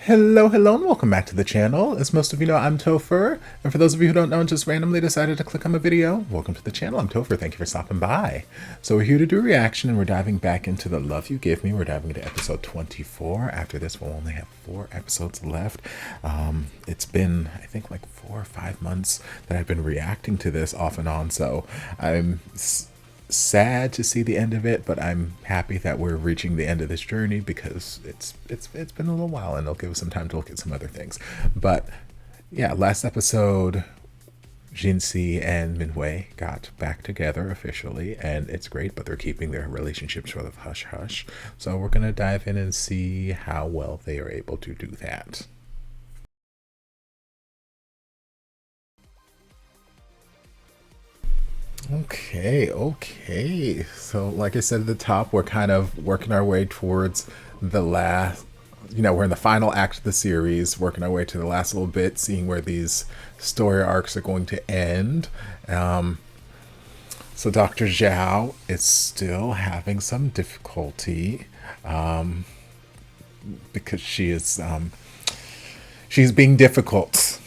Hello, hello, and welcome back to the channel. As most of you know, I'm Topher, and for those of you who don't know and just randomly decided to click on my video, welcome to the channel. I'm Topher. Thank you for stopping by. So we're here to do a reaction, and we're diving back into The Love You Give Me. We're diving into episode 24. After this, we'll only have 4 episodes left. It's been, I think, like 4 or 5 months that I've been reacting to this off and on, so I'm sad to see the end of it, but I'm happy that we're reaching the end of this journey because it's been a little while, and it'll give us some time to look at some other things. But yeah, last episode, Jinsi and Minhui got back together officially, and it's great, but they're keeping their relationship sort of hush hush. So we're gonna dive in and see how well they are able to do that. Okay. So, like I said at the top, we're kind of working our way towards the last, we're in the final act of the series, working our way to the last little bit, seeing where these story arcs are going to end. So, Dr. Zhao is still having some difficulty because she's being difficult.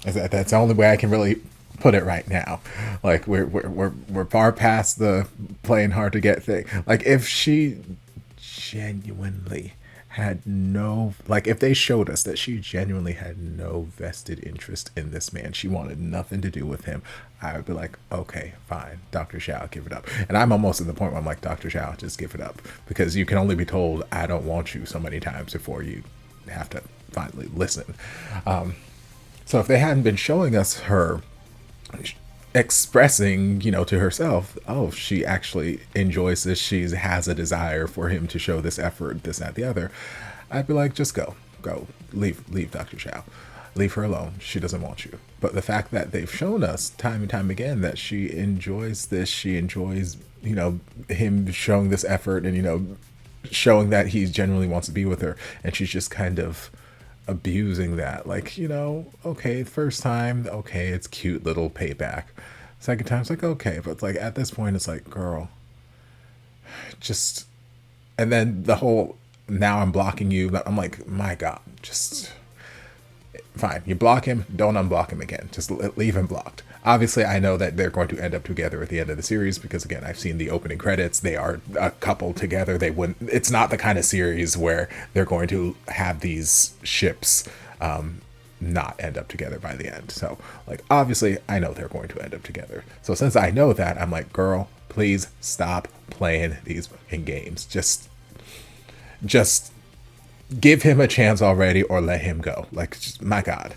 That's the only way I can really put it right now. Like we're far past the playing hard to get thing. Like if she genuinely had no, like if they showed us that she genuinely had no vested interest in this man, she wanted nothing to do with him, I would be like, okay, fine, Dr. Zhao, give it up. And I'm almost at the point where I'm like, Dr. Zhao, just give it up, because you can only be told I don't want you so many times before you have to finally listen. So if they hadn't been showing us her expressing, to herself, oh, she actually enjoys this, she has a desire for him to show this effort, this, that, the other, I'd be like, just go, leave Dr. Zhao, leave her alone, she doesn't want you. But the fact that they've shown us time and time again that she enjoys this, she enjoys, him showing this effort, and showing that he genuinely wants to be with her, and she's just kind of abusing that. Like, okay, first time, okay, it's cute little payback. Second time, it's like, okay, but it's like at this point, it's like, girl, just. And then the whole, now I'm blocking you. I'm like, my God, just fine. You block him, don't unblock him again. Just leave him blocked. Obviously, I know that they're going to end up together at the end of the series because, again, I've seen the opening credits. They are a couple together. They wouldn't. It's not the kind of series where they're going to have these ships not end up together by the end. So, like, obviously, I know they're going to end up together. So since I know that, I'm like, girl, please stop playing these fucking games. Just give him a chance already, or let him go. Like, just, my God.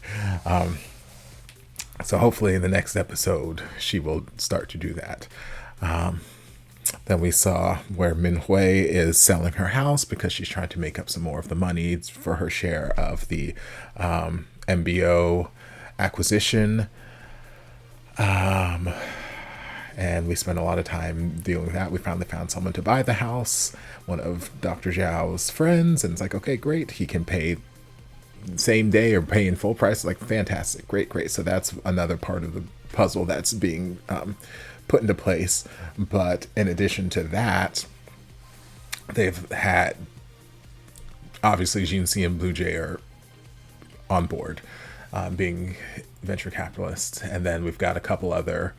So hopefully in the next episode, she will start to do that. Then we saw where Minhui is selling her house because she's trying to make up some more of the money for her share of the MBO acquisition. And we spent a lot of time dealing with that. We finally found someone to buy the house, one of Dr. Zhao's friends, and it's like, okay, great. He can pay same day or pay in full price. Like, fantastic, great. So that's another part of the puzzle that's being put into place. But in addition to that, they've had, obviously, Jinsi and Blue Jay are on board, being venture capitalists, and then we've got a couple other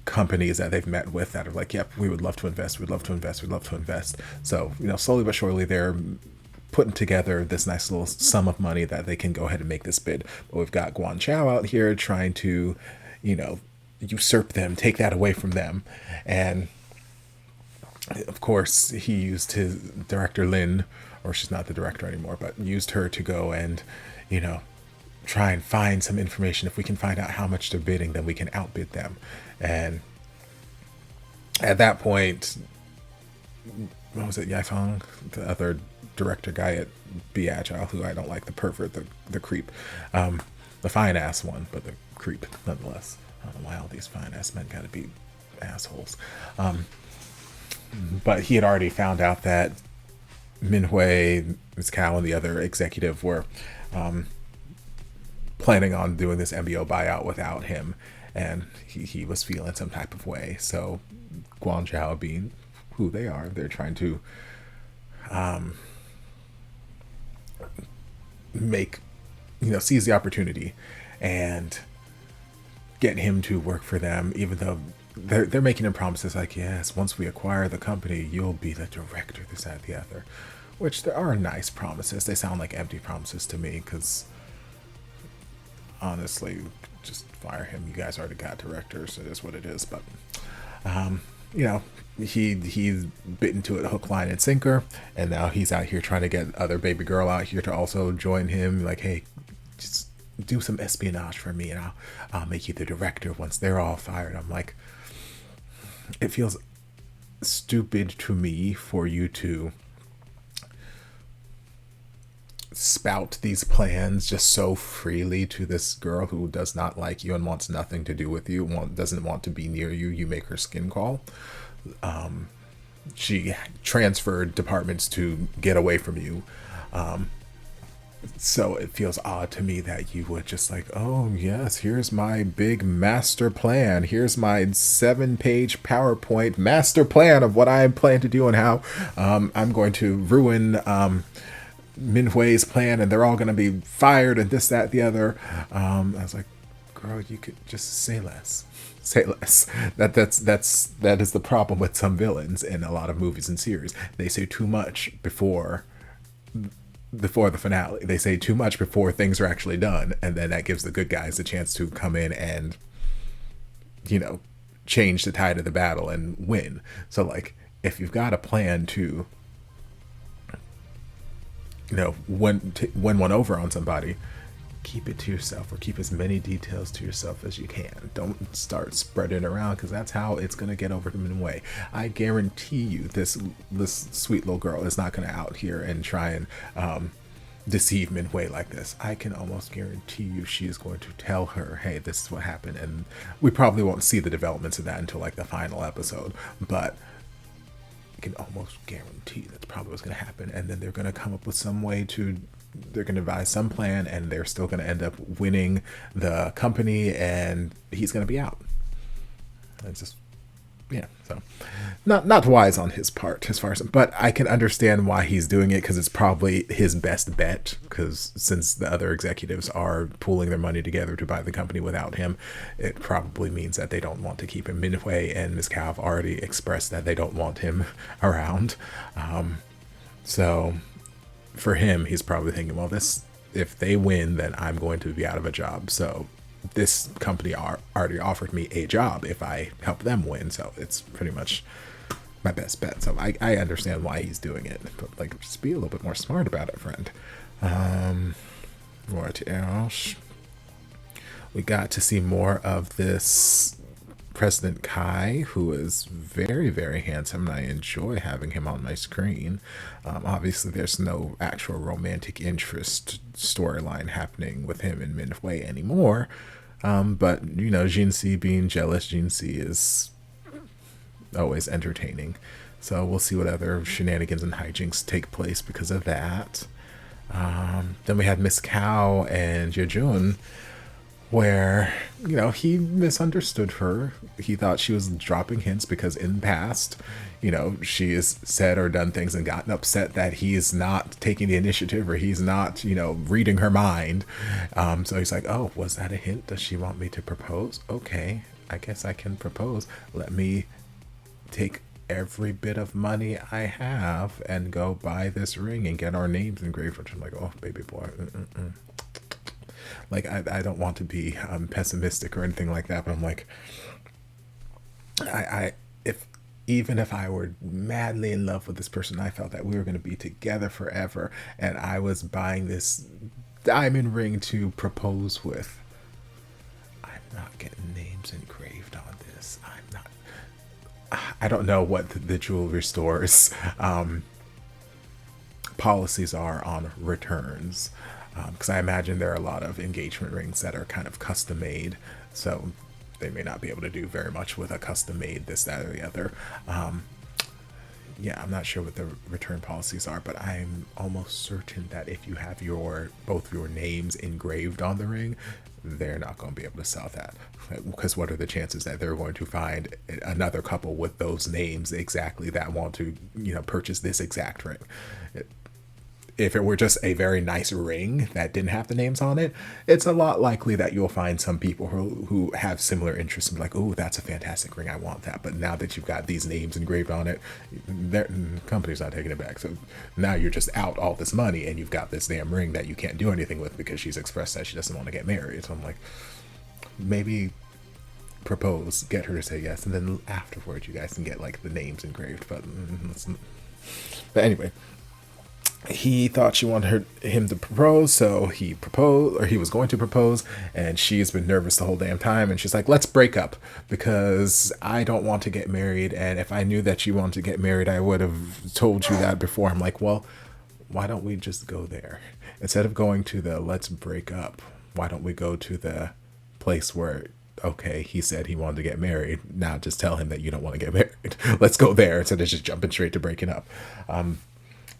companies that they've met with that are like, yep, we would love to invest, we'd love to invest. So, slowly but surely they're putting together this nice little sum of money that they can go ahead and make this bid. But we've got Guan Chao out here trying to, usurp them, take that away from them. And of course, he used his director Lin, or she's not the director anymore, but used her to go and, try and find some information. If we can find out how much they're bidding, then we can outbid them. And at that point, what was it, Yaifeng, the other director guy at Be Agile, who I don't like, the pervert, the creep, the fine ass one, but the creep nonetheless. I don't know why all these fine ass men gotta be assholes. But he had already found out that Minhui, Ms. Cao, and the other executive were planning on doing this MBO buyout without him, and he was feeling some type of way. So Guangzhou, being who they are, they're trying to make, seize the opportunity and get him to work for them, even though they're making him promises like, yes, once we acquire the company, you'll be the director, this, that, the other. Which there are nice promises. They sound like empty promises to me because honestly, just fire him. You guys already got directors. It is what it is. But you know, he's bitten to it hook, line, and sinker, and now he's out here trying to get other baby girl out here to also join him. Like, hey, just do some espionage for me, and I'll make you the director once they're all fired. I'm like, it feels stupid to me for you to spout these plans just so freely to this girl who does not like you and wants nothing to do with you, doesn't want to be near you. You make her skin crawl. She transferred departments to get away from you. So it feels odd to me that you would just like, oh yes, here's my big master plan. Here's my 7-page PowerPoint master plan of what I plan to do and how I'm going to ruin Minhui's plan, and they're all going to be fired and this, that, the other. I was like, girl, you could just say less. Say less. That is the problem with some villains in a lot of movies and series. They say too much before the finale. They say too much before things are actually done, and then that gives the good guys a chance to come in and, change the tide of the battle and win. So like, if you've got a plan to win one over on somebody, keep it to yourself, or keep as many details to yourself as you can. Don't start spreading it around, because that's how it's going to get over to Minhui. I guarantee you this sweet little girl is not going to out here and try and deceive Minhui like this. I can almost guarantee you she is going to tell her, hey, this is what happened, and we probably won't see the developments of that until like the final episode, but can almost guarantee that's probably what's going to happen. And then they're going to come up with some way they're going to devise some plan, and they're still going to end up winning the company, and he's going to be out. It's just, yeah, so not wise on his part as far as, but I can understand why he's doing it, because it's probably his best bet, because since the other executives are pooling their money together to buy the company without him, it probably means that they don't want to keep him. Minhui and Ms. Cao have already expressed that they don't want him around. So for him, he's probably thinking, well, if they win, then I'm going to be out of a job. So this company already offered me a job if I help them win. So it's pretty much my best bet. So I understand why he's doing it, but like, just be a little bit more smart about it, friend. What else? We got to see more of this President Kai, who is very, very handsome, and I enjoy having him on my screen. Obviously, there's no actual romantic interest storyline happening with him and Minhui anymore. But, Jinxi being jealous, Jinxi is always entertaining. So we'll see what other shenanigans and hijinks take place because of that. Then we had Miss Cao and Yejun, where, he misunderstood her. He thought she was dropping hints because in the past, she has said or done things and gotten upset that he is not taking the initiative, or he's not, reading her mind. So he's like, oh, was that a hint? Does she want me to propose? Okay, I guess I can propose. Let me take every bit of money I have and go buy this ring and get our names engraved. Which I'm like, oh, baby boy. Like, I don't want to be pessimistic or anything like that, but I'm like, even if I were madly in love with this person, I felt that we were going to be together forever, and I was buying this diamond ring to propose with, I'm not getting names engraved on this. I don't know what the jewelry stores policies are on returns. Because I imagine there are a lot of engagement rings that are kind of custom made, so they may not be able to do very much with a custom made this, that, or the other. Yeah, I'm not sure what the return policies are, but I'm almost certain that if you have both your names engraved on the ring, they're not going to be able to sell that. Because what are the chances that they're going to find another couple with those names exactly that want to, purchase this exact ring? if it were just a very nice ring that didn't have the names on it, it's a lot likely that you'll find some people who have similar interests and be like, oh, that's a fantastic ring, I want that. But now that you've got these names engraved on it, the company's not taking it back. So now you're just out all this money and you've got this damn ring that you can't do anything with because she's expressed that she doesn't want to get married. So I'm like, maybe propose, get her to say yes, and then afterwards you guys can get like the names engraved. But anyway, he thought she wanted him to propose, so he proposed, or he was going to propose, and she's been nervous the whole damn time, and she's like, let's break up, because I don't want to get married, and if I knew that you wanted to get married, I would have told you that before. I'm like, well, why don't we just go there? Instead of going to the let's break up, why don't we go to the place where, okay, he said he wanted to get married, now just tell him that you don't want to get married. Let's go there instead of just jumping straight to breaking up.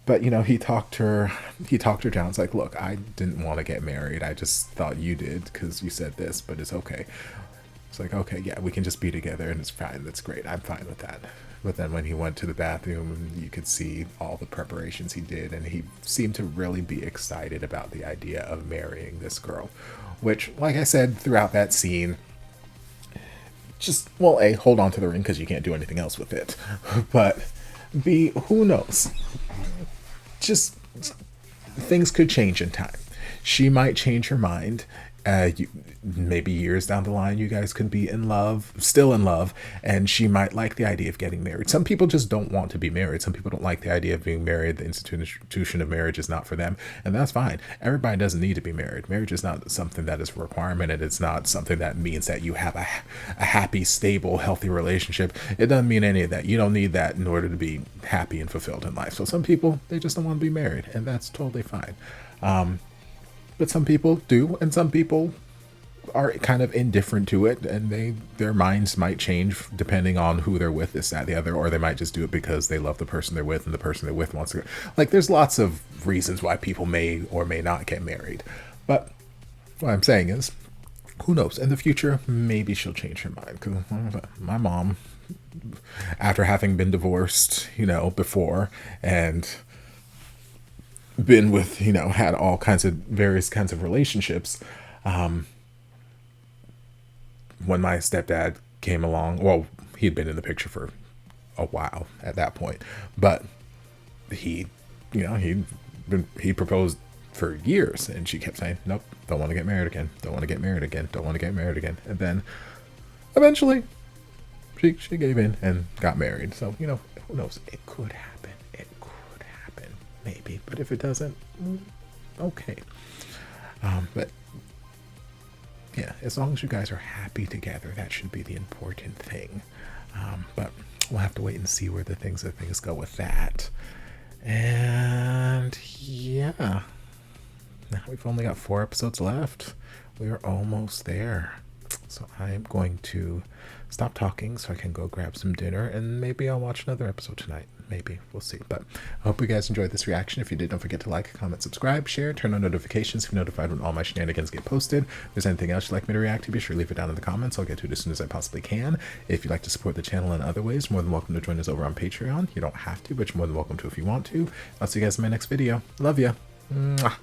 But, you know, he talked her down. It's like, look, I didn't want to get married. I just thought you did because you said this, but it's okay. It's like, okay, yeah, we can just be together and it's fine. That's great. I'm fine with that. But then when he went to the bathroom, you could see all the preparations he did, and he seemed to really be excited about the idea of marrying this girl, which, like I said, throughout that scene, just, well, A, hold on to the ring because you can't do anything else with it. But B, who knows? Just things could change in time. She might change her mind. Maybe years down the line, you guys could be in love, still in love, and she might like the idea of getting married. Some people just don't want to be married. Some people don't like the idea of being married. The institution of marriage is not for them, and that's fine. Everybody doesn't need to be married. Marriage is not something that is a requirement, and it's not something that means that you have a happy, stable, healthy relationship. It doesn't mean any of that. You don't need that in order to be happy and fulfilled in life. So some people, they just don't want to be married, and that's totally fine. But some people do, and some people are kind of indifferent to it, and their minds might change depending on who they're with, this, that, the other, or they might just do it because they love the person they're with and the person they're with wants to. Like, there's lots of reasons why people may or may not get married. But what I'm saying is, who knows? In the future, maybe she'll change her mind. Because my mom, after having been divorced, you know, before, and been with, you know, had all kinds of various kinds of relationships, when my stepdad came along, well, he'd been in the picture for a while at that point, but he, you know, he proposed for years, and she kept saying, nope, don't want to get married again, don't want to get married again, don't want to get married again. And then eventually she gave in and got married. So, you know, who knows? It could happen. Maybe, but if it doesn't, okay. But yeah, as long as you guys are happy together, that should be the important thing. But we'll have to wait and see where things go with that. And yeah, now we've only got 4 episodes left. We are almost there. So I'm going to stop talking so I can go grab some dinner, and maybe I'll watch another episode tonight. Maybe. We'll see. But I hope you guys enjoyed this reaction. If you did, don't forget to like, comment, subscribe, share, turn on notifications to be notified when all my shenanigans get posted. If there's anything else you'd like me to react to, be sure to leave it down in the comments. I'll get to it as soon as I possibly can. If you'd like to support the channel in other ways, more than welcome to join us over on Patreon. You don't have to, but you're more than welcome to if you want to. I'll see you guys in my next video. Love ya. Mwah.